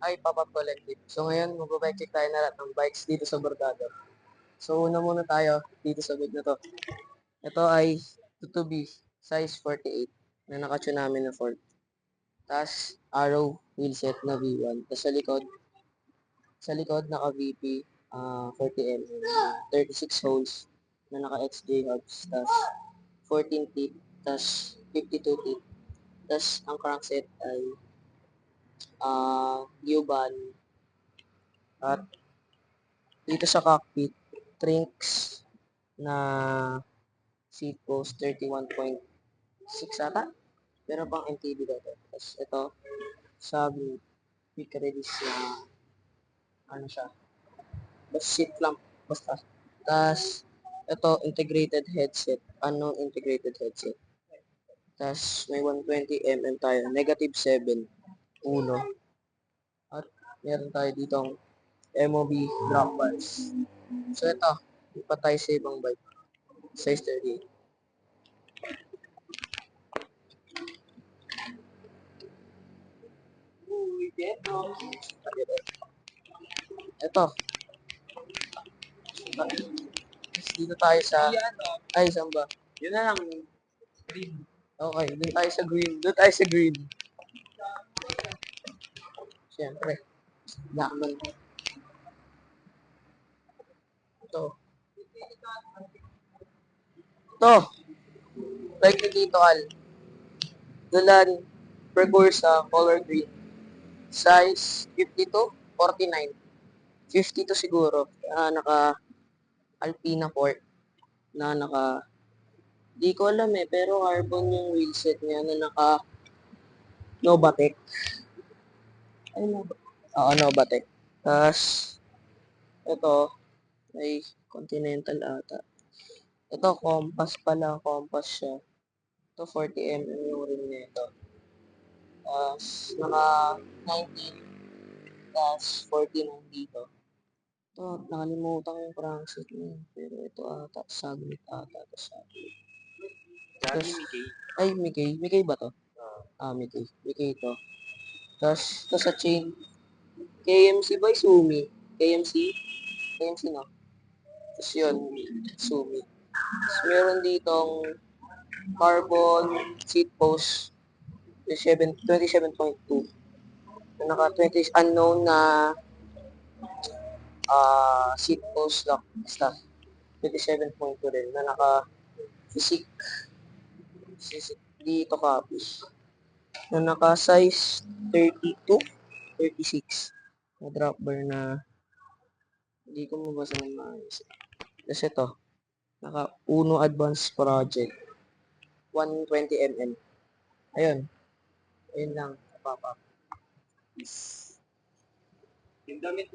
Ay, Papa Collective. So ngayon, mag-bike check tayo na lahat ng bikes dito sa Barkada. So una muna tayo dito sa bag na to. Ito ay 2B size 48 na naka-tsunami na Ford. Tapos Arrow wheelset na V1. Tapos sa likod naka-VP 40mm 36 holes na naka-XJ hubs. Tapos 14 teeth. Tapos 52 teeth. Tapos ang crankset ay Yuban. At dito sa cockpit, Trinks na seat post 31.6 ata. Pero pang MTB dito. Tapos ito, sabi, quick release na ano siya. Basta seat clamp. Basta. Tapos, ito, integrated headset. Anong integrated headset? Tapos, may 120mm tayo. Negative 7. Uno. At, meron tayo ditong MOB drop bars. So, ito. Ipa tayo sa ibang bike. Size 38. Ito. Dito tayo sa... Ay, saan ba? Yun na lang. Green. Okay, doon tayo sa green. Doon tayo sa green. Siyempre. Lakman. Ito. Ito. Like ni Tito Al. Dulan. Precursa. Color green. Size 52, 49. 52 siguro. Naka Alpina Port. Naka di ko alam pero carbon yung wheelset niya na naka Novatec. Ay, Oo, Novatec. Tapos, ito, ay Continental ata. Ito, compass pala. Compass siya. Ito, 40mm yung rim nito. Tapos, naka 19. Tapos, 49 dito. Ito, nakalimutan ko yung crankset niya. Pero ito ata, saglit ata. Ito, saglit. Tapos, ay, Mickey. Mickey ba to? Mickey. Mickey ito. Tapos, ito sa chain. KMC ba? Sumi. KMC? KMC, no? Tapos yun, Sumi. Tapos meron ditong carbon seat post 27.2 na naka 20 unknown na seat post lock stuff 27.2 rin na naka physic dito copy na naka size 32 36 na drop bar na hindi ko mabasa ng maayos. Kasi ito naka Uno Advanced Project 120mm. Ayun lang papa. Yung damit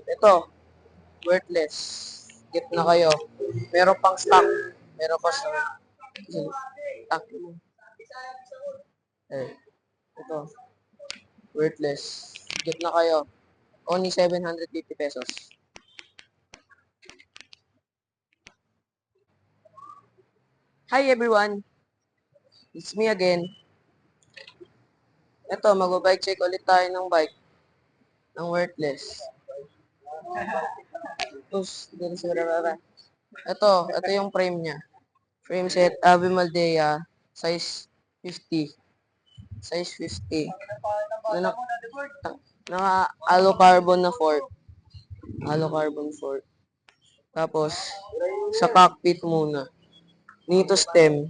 ito worthless. Get na kayo. Meron pang stock. Meron pa stock. Stock mo. Ito. Worthless. Get na kayo. Only 750 pesos. Hi everyone. It's me again. Ito, mag-bike check ulit tayo ng bike. Ng worthless. Ito yung frame niya. Frame set, Ave Maldea, size 50. Size 50. Naka aloe carbon na fork. Aloe carbon fork. Tapos, sa cockpit muna. Nito stem.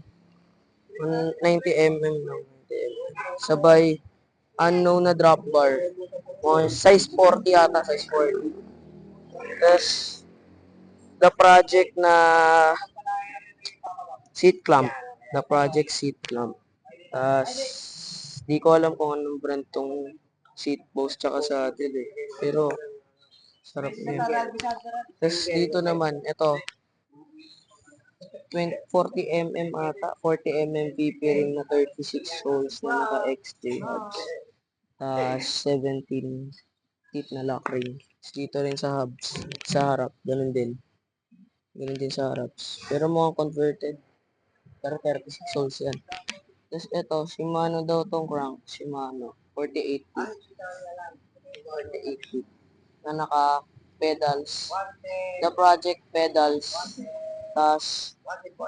90mm lang. 90mm. Sabay, unknown na drop bar. Size 40 yata. Size 40. Tapos, the project na seat clamp. The project seat clamp. Tapos, di ko alam kung anong brand tong seat post tsaka saddle Pero, sarap niya. Tapos, dito naman, ito, 40mm ata, 40mm PP ring na 36 holes na naka-XJ hubs. 17 teeth na lock ring. Dito rin sa hubs, sa harap, ganun din. Ganun din sa harap. Pero mukhang converted. Pero 36 holes yan. Tapos ito, Shimano daw tong crank. Shimano. 48 feet. 48 feet. Na naka-pedals. The project pedals. Tapos,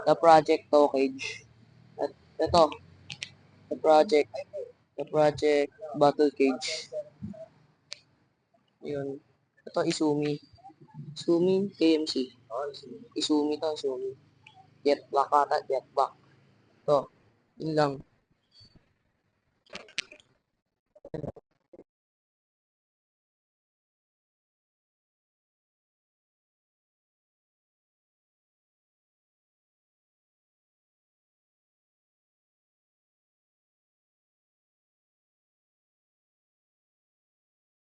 the project tow cage. At ito, the project bottle cage. Yun. Ito, Izumi. Izumi KMC. Izumi to, Izumi. Jet black ata, jet black. Ito, yun lang.